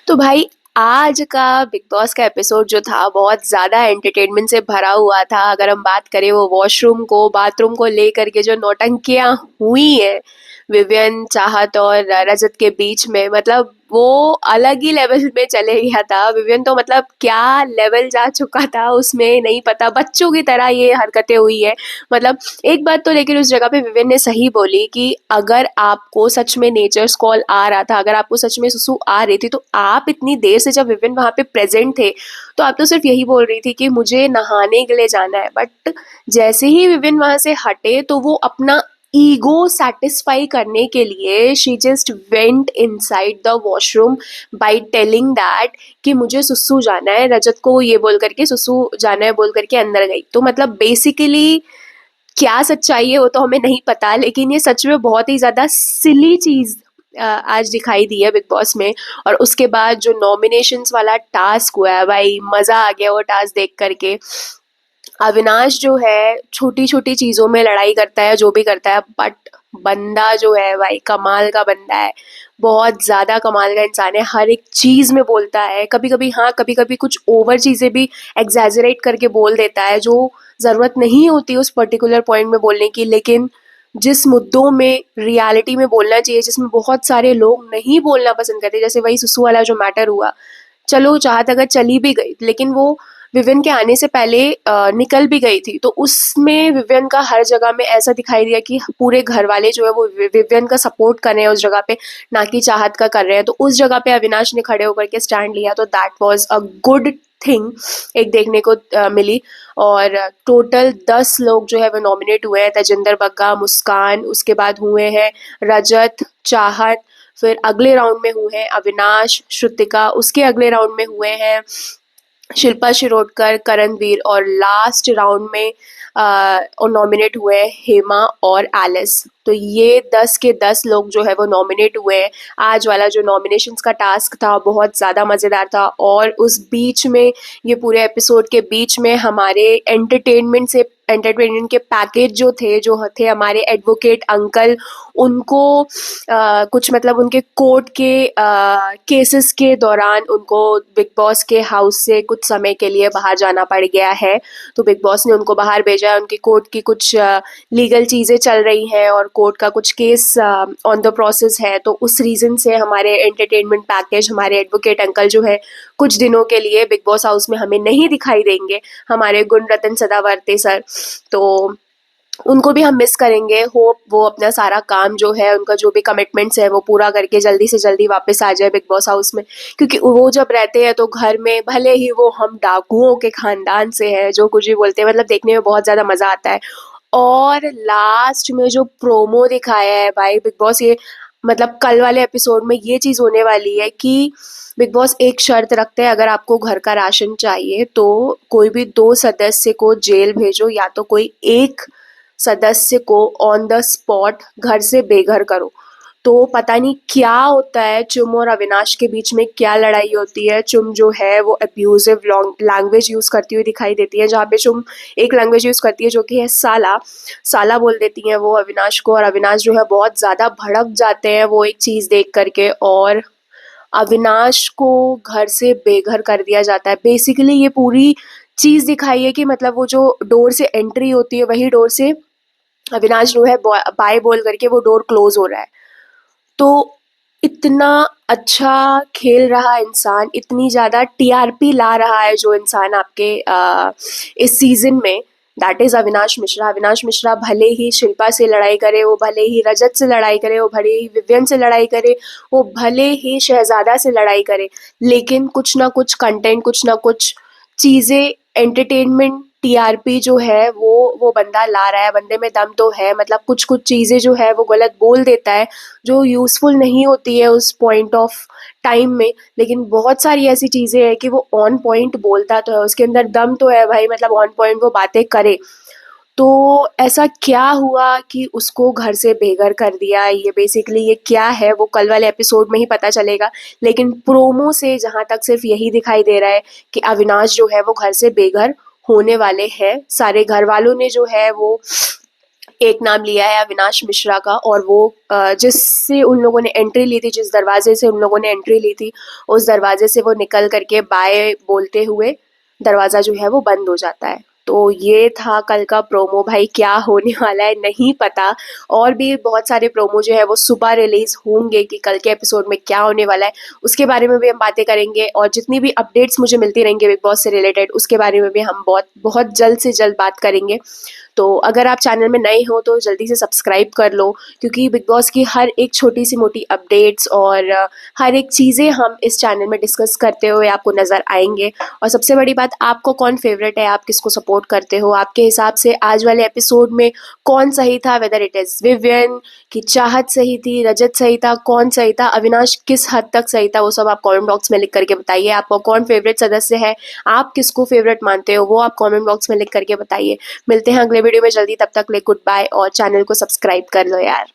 तो भाई, आज का बिग बॉस का एपिसोड जो था बहुत ज्यादा एंटरटेनमेंट से भरा हुआ था। अगर हम बात करें वो वॉशरूम को, बाथरूम को लेकर के जो नौटंकियां हुई है विवियन, चाहत और रजत के बीच में, मतलब वो अलग ही लेवल में चले गया था। विवियन तो मतलब क्या लेवल जा चुका था उसमें नहीं पता, बच्चों की तरह ये हरकतें हुई है। मतलब एक बात तो लेकिन उस जगह पे विवियन ने सही बोली कि अगर आपको सच में नेचर्स कॉल आ रहा था, अगर आपको सच में सुसु आ रही थी, तो आप इतनी देर से जब विवियन वहां पे प्रेजेंट थे तो आप तो सिर्फ यही बोल रही थी कि मुझे नहाने के लिए जाना है। बट जैसे ही विवियन वहां से हटे तो वो अपना ईगो सेटिस्फाई करने के लिए she just went inside the washroom by telling that कि मुझे सुसु जाना है। रजत को ये बोल करके सुसु जाना है बोल करके अंदर गई। तो मतलब बेसिकली क्या सच्चाई है वो तो हमें नहीं पता, लेकिन ये सच में बहुत ही ज्यादा सिली चीज आज दिखाई दी है बिग बॉस में। और उसके बाद जो नॉमिनेशंस वाला टास्क हुआ है भाई, मजा आ गया वो टास्क देख करके। अविनाश जो है छोटी छोटी चीजों में लड़ाई करता है, जो भी करता है, बट बंदा जो है भाई कमाल का बंदा है। बहुत ज्यादा कमाल का इंसान है, हर एक चीज में बोलता है। कभी कभी हाँ, कभी कभी कुछ ओवर चीजें भी एग्जैजरेट करके बोल देता है जो जरूरत नहीं होती उस पर्टिकुलर पॉइंट में बोलने की। लेकिन जिस मुद्दों में रियलिटी में बोलना चाहिए, जिसमें बहुत सारे लोग नहीं बोलना पसंद करते, जैसे वही सुसु वाला जो मैटर हुआ, चलो चाहत अगर चली भी गई लेकिन वो विवियन के आने से पहले निकल भी गई थी, तो उसमें विवियन का हर जगह में ऐसा दिखाई दिया कि पूरे घर वाले जो है वो विवियन का सपोर्ट कर रहे हैं उस जगह पे, ना कि चाहत का कर रहे हैं। तो उस जगह पे अविनाश ने खड़े होकर के स्टैंड लिया, तो that was a good thing एक देखने को मिली। और टोटल 10 लोग जो है वो नॉमिनेट हुए हैं। तजिंदर बग्गा, मुस्कान, उसके बाद हुए हैं रजत, चाहत, फिर अगले राउंड में हुए हैं अविनाश, श्रुतिका, उसके अगले राउंड में हुए हैं शिल्पा शिरोडकर, करणवीर, और लास्ट राउंड में और नॉमिनेट हुए हैं हेमा और एलिस। तो ये 10 के 10 लोग जो है वो नॉमिनेट हुए हैं। आज वाला जो नॉमिनेशंस का टास्क था बहुत ज़्यादा मज़ेदार था। और उस बीच में, ये पूरे एपिसोड के बीच में, हमारे एंटरटेनमेंट के पैकेज जो थे हमारे एडवोकेट अंकल, उनको कुछ मतलब उनके कोर्ट के केसेस के दौरान उनको बिग बॉस के हाउस से कुछ समय के लिए बाहर जाना पड़ गया है। तो बिग बॉस ने उनको बाहर भेजा है। उनकी कोर्ट की कुछ लीगल चीज़ें चल रही हैं और कोर्ट का कुछ केस ऑन द प्रोसेस है। तो उस रीज़न से हमारे एंटरटेनमेंट पैकेज, हमारे एडवोकेट अंकल जो है कुछ दिनों के लिए बिग बॉस हाउस में हमें नहीं दिखाई देंगे, हमारे गुण रतन सदावर्ते सर। तो उनको भी हम मिस करेंगे। होप वो अपना सारा काम जो है, उनका जो भी कमिटमेंट्स है वो पूरा करके जल्दी से जल्दी वापस आ जाए बिग बॉस हाउस में। क्योंकि वो जब रहते हैं तो घर में, भले ही वो हम डाकुओं के खानदान से है, जो कुछ भी बोलते हैं, मतलब देखने में बहुत ज़्यादा मज़ा आता है। और लास्ट में जो प्रोमो दिखाया है भाई बिग बॉस, ये मतलब कल वाले एपिसोड में ये चीज़ होने वाली है कि बिग बॉस एक शर्त रखते हैं, अगर आपको घर का राशन चाहिए तो कोई भी 2 सदस्य को जेल भेजो, या तो कोई एक सदस्य को ऑन द स्पॉट घर से बेघर करो। तो पता नहीं क्या होता है, चुम और अविनाश के बीच में क्या लड़ाई होती है। चुम जो है वो अब्यूजिव लैंग्वेज यूज करती हुई दिखाई देती है, जहाँ पे चुम एक लैंग्वेज यूज करती है जो कि है साला। साला बोल देती हैं वो अविनाश को, और अविनाश जो है बहुत ज्यादा भड़क जाते हैं वो एक चीज देख करके, और अविनाश को घर से बेघर कर दिया जाता है। बेसिकली ये पूरी चीज दिखाई है कि मतलब वो जो डोर से एंट्री होती है वही डोर से अविनाश जो है बाय बोल करके वो डोर क्लोज हो रहा है। तो इतना अच्छा खेल रहा इंसान, इतनी ज़्यादा टीआरपी ला रहा है जो इंसान आपके इस सीज़न में, दैट इज़ अविनाश मिश्रा। अविनाश मिश्रा भले ही शिल्पा से लड़ाई करे, वो भले ही रजत से लड़ाई करे, वो भले ही विवियन से लड़ाई करे, वो भले ही शहज़ादा से लड़ाई करे, लेकिन कुछ ना कुछ कंटेंट, कुछ ना कुछ चीज़ें, एंटरटेनमेंट, टीआरपी जो है वो बंदा ला रहा है। बंदे में दम तो है, मतलब कुछ कुछ चीज़ें जो है वो गलत बोल देता है जो यूज़फुल नहीं होती है उस पॉइंट ऑफ टाइम में, लेकिन बहुत सारी ऐसी चीज़ें हैं कि वो ऑन पॉइंट बोलता तो है, उसके अंदर दम तो है भाई, मतलब ऑन पॉइंट वो बातें करे। तो ऐसा क्या हुआ कि उसको घर से बेघर कर दिया, ये बेसिकली ये क्या है वो कल वाले एपिसोड में ही पता चलेगा। लेकिन प्रोमो से जहाँ तक सिर्फ यही दिखाई दे रहा है कि अविनाश जो है वो घर से बेघर होने वाले हैं। सारे घर वालों ने जो है वो एक नाम लिया है अविनाश मिश्रा का, और वो जिससे उन लोगों ने एंट्री ली थी, जिस दरवाजे से उन लोगों ने एंट्री ली थी, उस दरवाजे से वो निकल करके बाय बोलते हुए दरवाजा जो है वो बंद हो जाता है। तो ये था कल का प्रोमो। भाई क्या होने वाला है नहीं पता, और भी बहुत सारे प्रोमो जो है वो सुबह रिलीज होंगे कि कल के एपिसोड में क्या होने वाला है, उसके बारे में भी हम बातें करेंगे। और जितनी भी अपडेट्स मुझे मिलती रहेंगी बिग बॉस से रिलेटेड, उसके बारे में भी हम बहुत बहुत जल्द से जल्द बात करेंगे। तो अगर आप चैनल में नए हो तो जल्दी से सब्सक्राइब कर लो, क्योंकि बिग बॉस की हर एक छोटी सी मोटी अपडेट्स और हर एक चीज़ें हम इस चैनल में डिस्कस करते हुए आपको नज़र आएंगे। और सबसे बड़ी बात, आपको कौन फेवरेट है, आप किसको सपोर्ट करते हो, आपके हिसाब से आज वाले एपिसोड में कौन सही था, वेदर इट इज़ विवियन की चाहत सही थी, रजत सही था, कौन सही था, अविनाश किस हद तक सही था, वो सब आप कमेंट बॉक्स में लिख करके बताइए। आपका कौन फेवरेट सदस्य है, आप किसको फेवरेट मानते हो, वो आप कमेंट बॉक्स में लिख करके बताइए। मिलते हैं अगले वीडियो में जल्दी, तब तक ले गुड बाय, और चैनल को सब्सक्राइब कर लो यार।